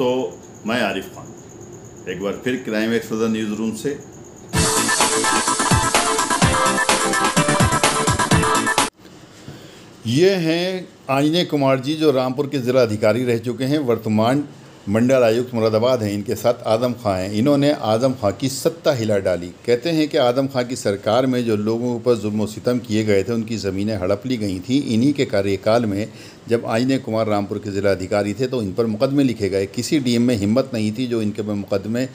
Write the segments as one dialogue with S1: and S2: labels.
S1: दोस्तों, मैं आरिफ खान एक बार फिर क्राइम एक्सपोजर न्यूज़ रूम से। ये हैं आंजनेय कुमार जी, जो रामपुर के ज़िला अधिकारी रह चुके हैं, वर्तमान मंडल आयुक्त मुरादाबाद हैं। इनके साथ आजम खां हैं। इन्होंने आजम खां की सत्ता हिला डाली। कहते हैं कि आजम खां की सरकार में जो लोगों के ऊपर जुल्म सितम किए गए थे, उनकी ज़मीनें हड़प ली गई थी। इन्हीं के कार्यकाल में जब आंजनेय कुमार रामपुर के ज़िला अधिकारी थे तो इन पर मुकदमे लिखे गए। किसी डीएम में हिम्मत नहीं थी जो इनके पर मुकदमे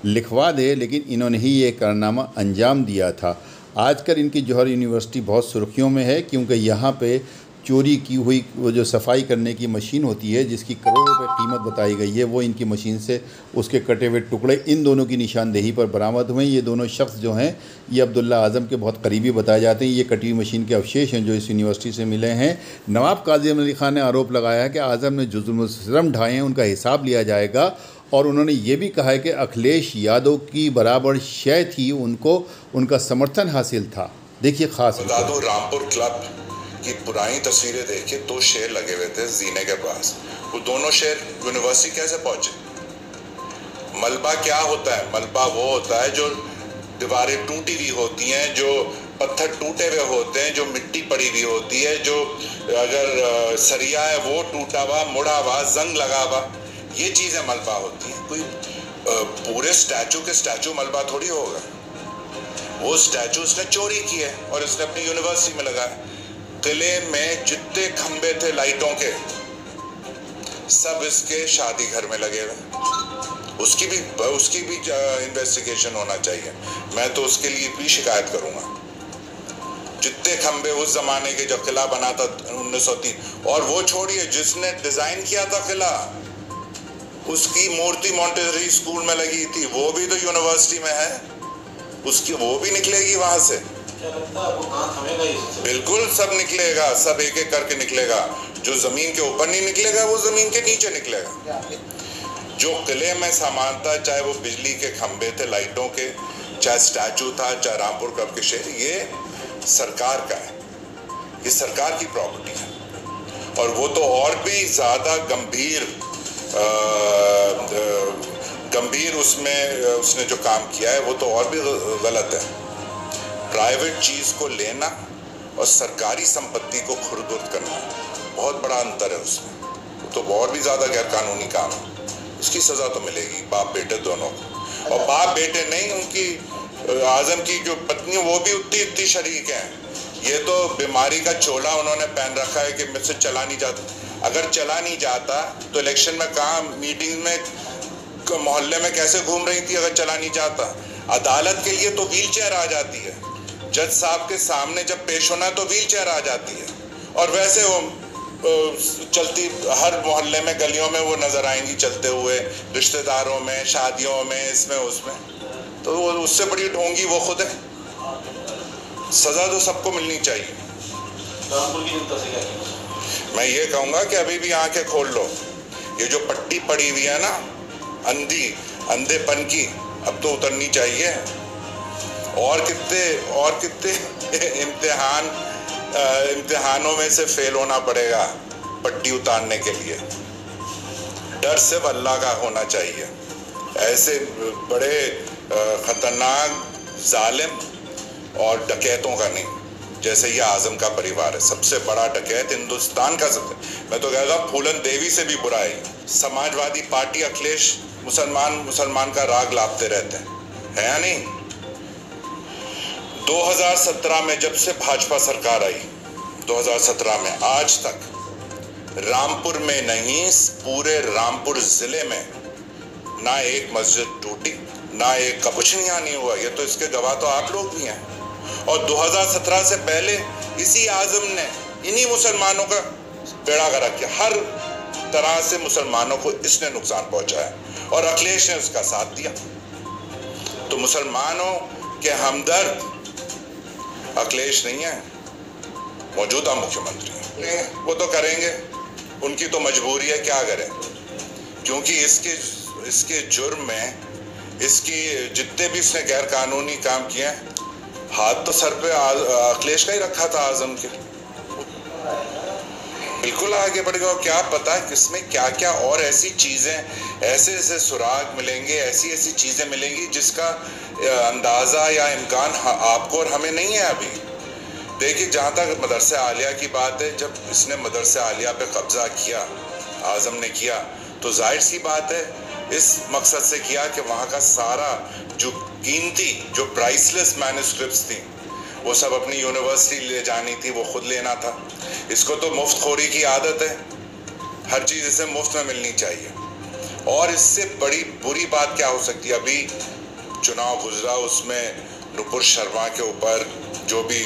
S1: लिखवा दे, लेकिन इन्होंने ही ये कारनामा अंजाम दिया था। आजकल इनकी जौहर यूनिवर्सिटी बहुत सुर्खियों में है, क्योंकि यहाँ पे चोरी की हुई वो जो सफाई करने की मशीन होती है, जिसकी करोड़ों रुपए कीमत बताई गई है, वो इनकी मशीन से उसके कटे हुए टुकड़े इन दोनों की निशानदेही पर बरामद हुए। ये दोनों शख्स जो हैं, ये अब्दुल्ला आज़म के बहुत करीबी बताए जाते हैं। ये कटी हुई मशीन के अवशेष हैं जो इस यूनिवर्सिटी से मिले हैं। नवाब काज़ी अली खान ने आरोप लगाया है कि आज़म ने जो जुल्म ढाए हैं उनका हिसाब लिया जाएगा, और उन्होंने ये भी कहा है कि अखिलेश यादव की बराबर शय थी, उनको उनका समर्थन हासिल था। देखिए खास
S2: रामपुर क्लब की पुरानी तस्वीरें देखिए, 2 शेर लगे हुए थे जीने के पास। वो दोनों शेर यूनिवर्सिटी कैसे पहुंचे? मलबा क्या होता है? मलबा वो होता है जो दीवारें टूटी हुई होती हैं, जो पत्थर टूटे हुए होते हैं, जो मिट्टी पड़ी हुई होती है, जो अगर सरिया है वो टूटा हुआ, मुड़ा हुआ, जंग लगा हुआ, ये चीज़ें मलबा होती हैं। कोई पूरे स्टैचू के स्टैचू मलबा थोड़ी होगा। वो स्टैचू उसने चोरी किया है और इसने अपनी यूनिवर्सिटी में लगाया। किले में जितने खंबे थे लाइटों के, सब इसके शादी घर में लगे हुए। उसकी भी इन्वेस्टिगेशन होना चाहिए। मैं तो उसके लिए भी शिकायत करूंगा। जितने खंबे उस जमाने के, जब किला बना था 1903, और वो छोड़िए, जिसने डिजाइन किया था किला, उसकी मूर्ति मॉन्टेसरी स्कूल में लगी थी, वो भी तो यूनिवर्सिटी में है। उसकी वो भी निकलेगी वहां से। बिल्कुल सब निकलेगा, सब एक एक करके निकलेगा। जो जमीन के ऊपर नहीं निकलेगा वो जमीन के नीचे निकलेगा। जो किले में सामान था, चाहे वो बिजली के खंभे थे लाइटों के, चाहे स्टैचू था, चाहे रामपुर क्लब के शेर, ये सरकार का है, ये सरकार की प्रॉपर्टी है। और वो तो और भी ज्यादा गंभीर उसने जो काम किया है वो तो और भी गलत है। प्राइवेट चीज को लेना और सरकारी संपत्ति को खुर्द करना, बहुत बड़ा अंतर है उसमें। तो और भी ज्यादा गैर कानूनी काम है। उसकी सजा तो मिलेगी बाप बेटे दोनों को। और बाप बेटे नहीं, उनकी आजम की जो पत्नी, वो भी उतनी शरीक है। ये तो बीमारी का चोला उन्होंने पहन रखा है कि मुझसे चला नहीं जाता। अगर चला नहीं जाता तो इलेक्शन में कहाँ, मीटिंग में, मोहल्ले में कैसे घूम रही थी अगर चला नहीं जाता? अदालत के लिए तो व्हील चेयर आ जाती है। जज साहब के सामने जब पेश होना है तो व्हील चेयर आ जाती है। और वैसे वो चलती हर मोहल्ले में, गलियों में वो नजर आएंगी चलते हुए, रिश्तेदारों में, शादियों में, इसमें उसमें। तो वो उससे बड़ी ढोंगी वो खुद है। सजा तो सबको मिलनी चाहिए। मैं ये कहूँगा कि अभी भी आंखें खोल लो। ये जो पट्टी पड़ी हुई है ना अंधेपन की, अब तो उतरनी चाहिए। और कितने इम्तिहानों में से फेल होना पड़ेगा पट्टी उतारने के लिए। डर सिर्फ अल्लाह का होना चाहिए। ऐसे बड़े खतरनाक जालिम और डकैतों का नहीं, जैसे ये आजम का परिवार है। सबसे बड़ा डकैत हिंदुस्तान का, मैं तो कहता हूँ फूलन देवी से भी बुरा है। समाजवादी पार्टी, अखिलेश मुसलमान का राग लापते रहते हैं, है या नहीं? 2017 में जब से भाजपा सरकार आई, 2017 में आज तक रामपुर में नहीं, पूरे रामपुर जिले में ना एक मस्जिद टूटी, ना एक का कुछ नहीं हुआ। ये तो इसके गवाह तो आप लोग भी हैं। और 2017 से पहले इसी आजम ने इन्हीं मुसलमानों का बेड़ा गर्क किया। हर तरह से मुसलमानों को इसने नुकसान पहुंचाया और अखिलेश ने उसका साथ दिया। तो मुसलमानों के हमदर्द अखिलेश नहीं है, मौजूदा मुख्यमंत्री है। वो तो करेंगे, उनकी तो मजबूरी है, क्या करें? क्योंकि इसके जुर्म में, इसकी जितने भी इसने गैर कानूनी काम किए, हाथ तो सर पे अखिलेश का ही रखा था आजम के। बिल्कुल आगे बढ़ गए। और क्या पता किसमें क्या क्या और ऐसी चीज़ें, ऐसे ऐसे सुराग मिलेंगे, ऐसी ऐसी चीज़ें मिलेंगी जिसका अंदाज़ा या इम्कान आपको और हमें नहीं है अभी। देखिए, जहाँ तक मदरसा आलिया की बात है, जब इसने मदरसा आलिया पे कब्जा किया, आज़म ने किया, तो जाहिर सी बात है इस मकसद से किया कि वहाँ का सारा जो कीमती, जो प्राइसलेस मैन्युस्क्रिप्ट्स थी, वो सब अपनी यूनिवर्सिटी ले जानी थी, वो खुद लेना था। इसको तो मुफ्त खोरी की आदत है, हर चीज़ इसे मुफ्त में मिलनी चाहिए। और इससे बड़ी बुरी बात क्या हो सकती है? अभी चुनाव गुजरा, उसमें नुपुर शर्मा के ऊपर जो भी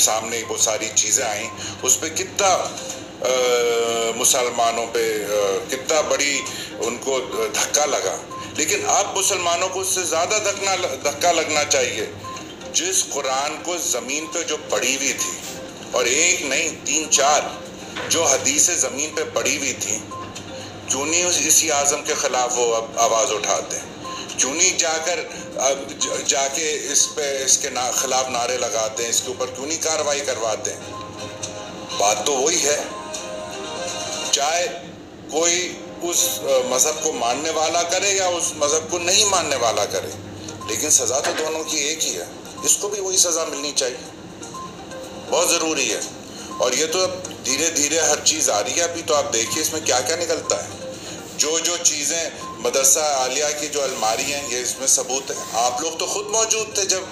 S2: सामने वो सारी चीज़ें आई, उस पर कितना मुसलमानों पे कितना बड़ी उनको धक्का लगा। लेकिन अब मुसलमानों को उससे ज़्यादा धक्का लगना चाहिए। जिस कुरान को ज़मीन पे जो पड़ी हुई थी, और एक नहीं 3-4 जो हदीसें ज़मीन पे पड़ी हुई थी, क्यों नहीं इसी आज़म के ख़िलाफ़ वो आवाज़ उठाते हैं? क्यों नहीं जाके इसके खिलाफ नारे लगाते हैं? इसके ऊपर क्यों नहीं कार्रवाई करवाते हैं? बात तो वही है, चाहे कोई उस मज़हब को मानने वाला करे या उस मज़हब को नहीं मानने वाला करे, लेकिन सज़ा तो दोनों की एक ही है। इसको भी वही सज़ा मिलनी चाहिए, बहुत ज़रूरी है। और ये तो अब धीरे धीरे हर चीज़ आ रही है। अभी तो आप देखिए इसमें क्या क्या निकलता है। जो चीज़ें मदरसा आलिया की जो अलमारी हैं, ये इसमें सबूत है। आप लोग तो खुद मौजूद थे जब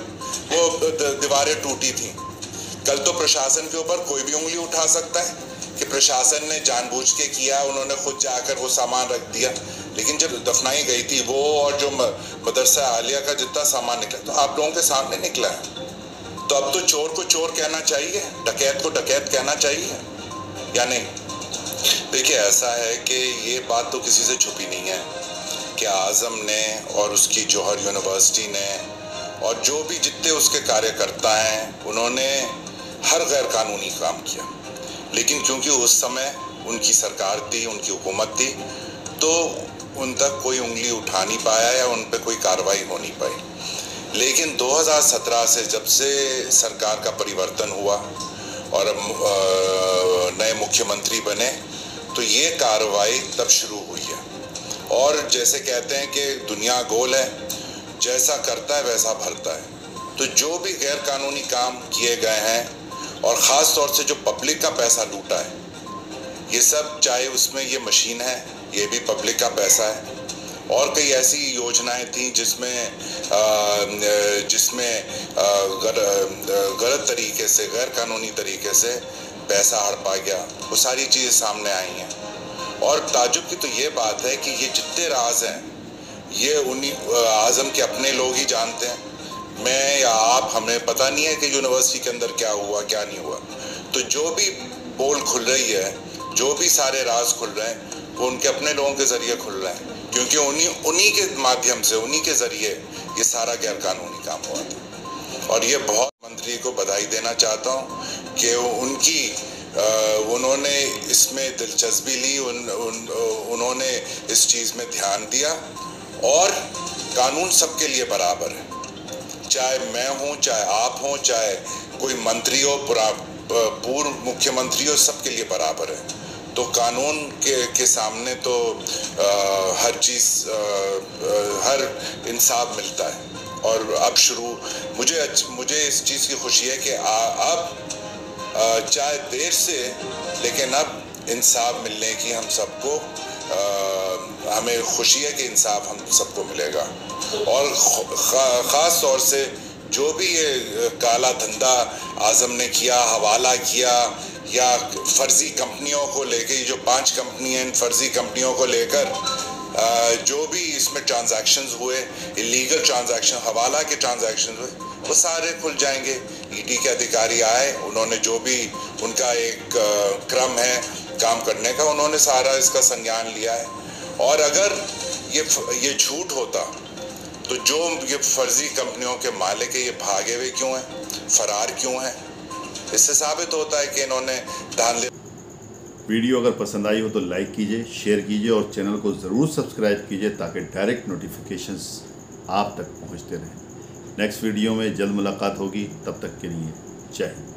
S2: वो दीवारें टूटी थी। कल तो प्रशासन के ऊपर कोई भी उंगली उठा सकता है कि प्रशासन ने जानबूझ के किया, उन्होंने खुद जाकर वो सामान रख दिया। लेकिन जब दफनाई गई थी वो, और जो मदरसा आलिया का जितना सामान निकला, तो आप लोगों के सामने निकला है। तो अब तो चोर को चोर कहना चाहिए, डकैत को डकैत कहना चाहिए, या नहीं? देखिए, ऐसा है कि ये बात तो किसी से छुपी नहीं है कि आज़म ने और उसकी जौहर यूनिवर्सिटी ने और जो भी जितने उसके कार्यकर्ता हैं, उन्होंने हर गैर कानूनी काम किया। लेकिन क्योंकि उस समय उनकी सरकार थी, उनकी हुकूमत थी, तो उन तक कोई उंगली उठा नहीं पाया या उन पर कोई कार्रवाई हो नहीं पाई। लेकिन 2017 से जब से सरकार का परिवर्तन हुआ और नए मुख्यमंत्री बने, तो ये कार्रवाई तब शुरू हुई है। और जैसे कहते हैं कि दुनिया गोल है, जैसा करता है वैसा भरता है। तो जो भी गैर कानूनी काम किए गए हैं, और ख़ास तौर से जो पब्लिक का पैसा लूटा है, ये सब, चाहे उसमें ये मशीन है, ये भी पब्लिक का पैसा है। और कई ऐसी योजनाएं थी जिसमें गलत तरीके से, गैर कानूनी तरीके से पैसा हड़पा गया, वो सारी चीज़ें सामने आई हैं। और ताजुब की तो ये बात है कि ये जितने राज हैं, ये उन्हीं आज़म के अपने लोग ही जानते हैं। मैं या आप, हमें पता नहीं है कि यूनिवर्सिटी के अंदर क्या हुआ क्या नहीं हुआ। तो जो भी पोल खुल रही है, जो भी सारे राज खुल रहे हैं, वो उनके अपने लोगों के ज़रिए खुल रहे हैं, क्योंकि उन्हीं के माध्यम से, उन्हीं के ज़रिए ये सारा गैर कानूनी काम हुआ था। और ये बहुत मंत्री को बधाई देना चाहता हूँ कि उन्होंने इसमें दिलचस्पी ली, उन्होंने इस चीज़ में ध्यान दिया। और कानून सबके लिए बराबर है, चाहे मैं हूँ, चाहे आप हों, चाहे कोई मंत्री हो, पूर्व मुख्यमंत्री हो, सबके लिए बराबर है। तो कानून के सामने तो हर चीज़, हर इंसाफ मिलता है। और अब मुझे इस चीज़ की खुशी है कि अब चाहे देर से, लेकिन अब इंसाफ मिलने की हम सबको, हमें खुशी है कि इंसाफ हम सबको मिलेगा। और ख़ास तौर से जो भी ये काला धंधा आज़म ने किया, हवाला किया, या फर्जी कंपनियों को लेकर, जो 5 कंपनी हैं, इन फर्जी कंपनियों को लेकर जो भी इसमें ट्रांजैक्शंस हुए, इलीगल ट्रांजैक्शन, हवाला के ट्रांजैक्शन हुए, वो सारे खुल जाएंगे। ईडी के अधिकारी आए, उन्होंने जो भी उनका एक क्रम है काम करने का, उन्होंने सारा इसका संज्ञान लिया है। और अगर ये झूठ होता, तो जो ये फर्जी कंपनियों के मालिक है, ये भागे हुए क्यों हैं, फरार क्यों हैं? इससे साबित होता है कि इन्होंने धांधले।
S1: वीडियो अगर पसंद आई हो तो लाइक कीजिए, शेयर कीजिए और चैनल को ज़रूर सब्सक्राइब कीजिए ताकि डायरेक्ट नोटिफिकेशंस आप तक पहुंचते रहें। नेक्स्ट वीडियो में जल्द मुलाकात होगी, तब तक के लिए जय हिंद।